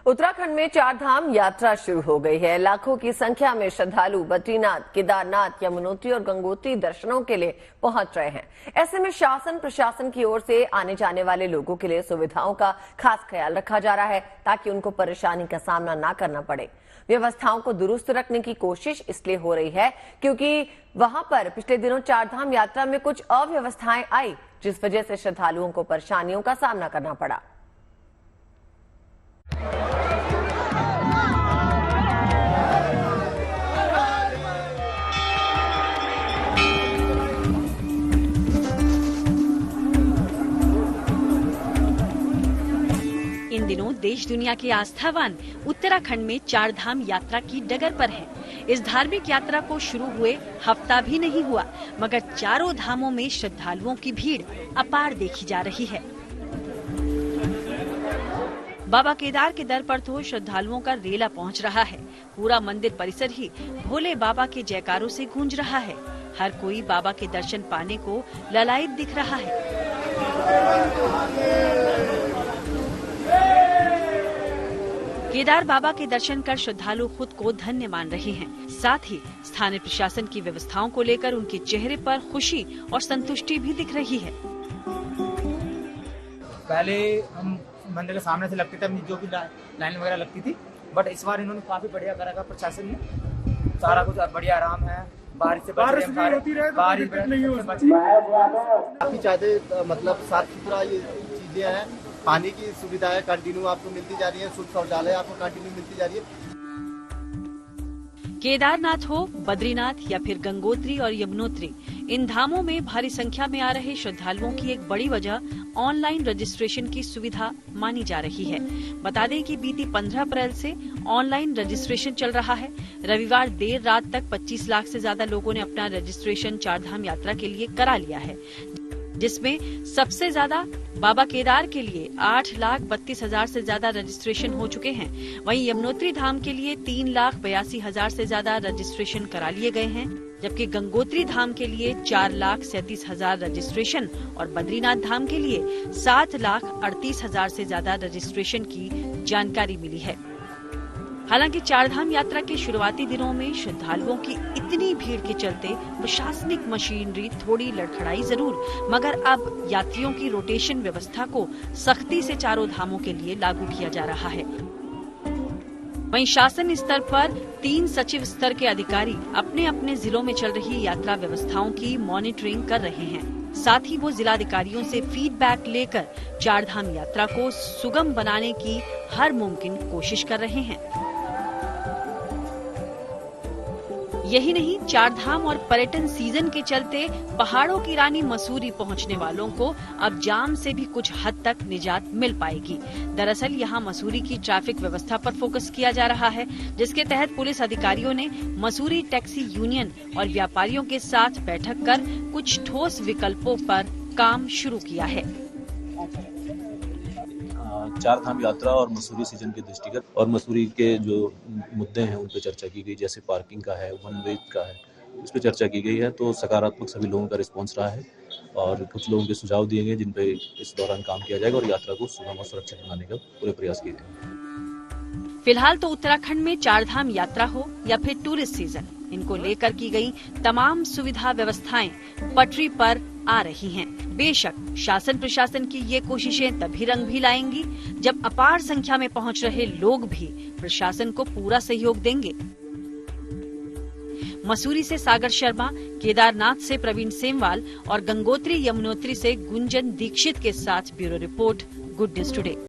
उत्तराखंड में चार धाम यात्रा शुरू हो गई है। लाखों की संख्या में श्रद्धालु बद्रीनाथ, केदारनाथ, यमुनोत्री और गंगोत्री दर्शनों के लिए पहुंच रहे हैं। ऐसे में शासन प्रशासन की ओर से आने जाने वाले लोगों के लिए सुविधाओं का खास ख्याल रखा जा रहा है ताकि उनको परेशानी का सामना न करना पड़े। व्यवस्थाओं को दुरुस्त रखने की कोशिश इसलिए हो रही है क्योंकि वहां पर पिछले दिनों चार धाम यात्रा में कुछ अव्यवस्थाएं आई, जिस वजह से श्रद्धालुओं को परेशानियों का सामना करना पड़ा। इन दिनों देश दुनिया के आस्थावान उत्तराखंड में चार धाम यात्रा की डगर पर है। इस धार्मिक यात्रा को शुरू हुए हफ्ता भी नहीं हुआ, मगर चारों धामों में श्रद्धालुओं की भीड़ अपार देखी जा रही है। बाबा केदार के दर पर तो श्रद्धालुओं का रेला पहुंच रहा है। पूरा मंदिर परिसर ही भोले बाबा के जयकारों से गूंज रहा है। हर कोई बाबा के दर्शन पाने को ललायत दिख रहा है। केदार बाबा के दर्शन कर श्रद्धालु खुद को धन्य मान रहे हैं। साथ ही स्थानीय प्रशासन की व्यवस्थाओं को लेकर उनके चेहरे पर खुशी और संतुष्टि भी दिख रही है। पहले हम मंदिर के सामने से लगते थे, अपनी जो भी लाइन वगैरह लगती थी, बट इस बार इन्होंने काफी बढ़िया करा प्रशासन ने। सारा कुछ बढ़िया आराम है। बारिश से बारिश नहीं हो काफी ज्यादा मतलब साफ सुथरा ये चीजें हैं। पानी की सुविधाएं कंटिन्यू आपको मिलती जा रही है। शुद्ध शौचालय आपको कंटिन्यू मिलती जा रही है। केदारनाथ हो, बद्रीनाथ या फिर गंगोत्री और यमुनोत्री, इन धामों में भारी संख्या में आ रहे श्रद्धालुओं की एक बड़ी वजह ऑनलाइन रजिस्ट्रेशन की सुविधा मानी जा रही है। बता दें कि बीती 15 अप्रैल से ऑनलाइन रजिस्ट्रेशन चल रहा है। रविवार देर रात तक 25 लाख से ज्यादा लोगों ने अपना रजिस्ट्रेशन चारधाम यात्रा के लिए करा लिया है, जिसमें सबसे ज्यादा बाबा केदार के लिए 8,32,000 से ज्यादा रजिस्ट्रेशन हो चुके हैं। वहीं यमुनोत्री धाम के लिए 3,82,000 से ज्यादा रजिस्ट्रेशन करा लिए गए हैं, जबकि गंगोत्री धाम के लिए 4,37,000 रजिस्ट्रेशन और बद्रीनाथ धाम के लिए 7,38,000 से ज्यादा रजिस्ट्रेशन की जानकारी मिली है। हालांकि चारधाम यात्रा के शुरुआती दिनों में श्रद्धालुओं की इतनी भीड़ के चलते प्रशासनिक मशीनरी थोड़ी लड़खड़ाई जरूर, मगर अब यात्रियों की रोटेशन व्यवस्था को सख्ती से चारों धामों के लिए लागू किया जा रहा है। वहीं शासन स्तर पर 3 सचिव स्तर के अधिकारी अपने अपने जिलों में चल रही यात्रा व्यवस्थाओं की मॉनिटरिंग कर रहे हैं। साथ ही वो जिलाधिकारियों से फीडबैक लेकर चारधाम यात्रा को सुगम बनाने की हर मुमकिन कोशिश कर रहे हैं। यही नहीं, चारधाम और पर्यटन सीजन के चलते पहाड़ों की रानी मसूरी पहुंचने वालों को अब जाम से भी कुछ हद तक निजात मिल पाएगी। दरअसल यहां मसूरी की ट्रैफिक व्यवस्था पर फोकस किया जा रहा है, जिसके तहत पुलिस अधिकारियों ने मसूरी टैक्सी यूनियन और व्यापारियों के साथ बैठक कर कुछ ठोस विकल्पों पर काम शुरू किया है। चारधाम यात्रा और मसूरी सीजन के दृष्टिगत और मसूरी के जो मुद्दे हैं उन पर चर्चा की गई, जैसे पार्किंग का है, वन वे का है, इस पर चर्चा की गई है। तो सकारात्मक सभी लोगों का रिस्पांस रहा है और कुछ लोगों के सुझाव दिए गए जिन पे इस दौरान काम किया जाएगा और यात्रा को सुगम और सुरक्षित बनाने का पूरे प्रयास किए जाएंगे। फिलहाल तो उत्तराखंड में चारधाम यात्रा हो या फिर टूरिस्ट सीजन, इनको लेकर की गई तमाम सुविधा व्यवस्थाएं पटरी पर आ रही हैं। बेशक शासन प्रशासन की ये कोशिशें तभी रंग भी लाएंगी जब अपार संख्या में पहुंच रहे लोग भी प्रशासन को पूरा सहयोग देंगे। मसूरी से सागर शर्मा, केदारनाथ से प्रवीण सेमवाल और गंगोत्री यमुनोत्री से गुंजन दीक्षित के साथ bureau report, good news today.